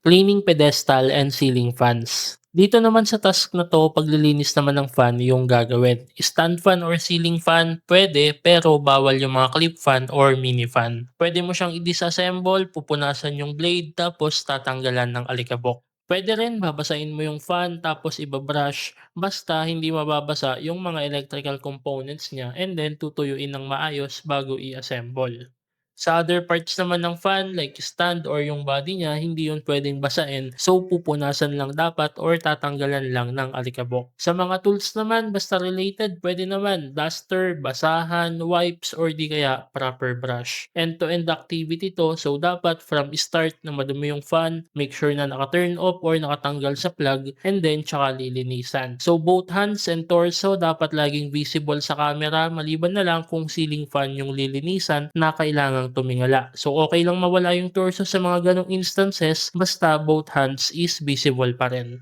Cleaning pedestal and ceiling fans. Dito naman sa task na 'to, paglilinis naman ng fan yung gagawin. Stand fan or ceiling fan, pwede, pero bawal yung mga clip fan or mini fan. Pwede mo siyang i-disassemble, pupunasan yung blade, tapos tatanggalan ng alikabok. Pwede rin babasahin mo yung fan tapos iba-brush, basta hindi mababasa yung mga electrical components niya, and then tutuyuin ng maayos bago i-assemble. Sa other parts naman ng fan like stand or yung body niya, hindi yun puwedeng basain, so pupunasan lang dapat or tatanggalan lang ng alikabok. Sa mga tools naman basta related, pwede naman duster, basahan, wipes or di kaya proper brush. End-to-end activity 'to, so dapat from start na madumi yung fan, make sure na naka-turn off or nakatanggal sa plug, and then tsaka lilinisan. So both hands and torso dapat laging visible sa camera, maliban na lang kung ceiling fan yung lilinisan na kailangang tumingala. So okay lang mawala yung torso sa mga ganong instances, basta both hands is visible pa rin.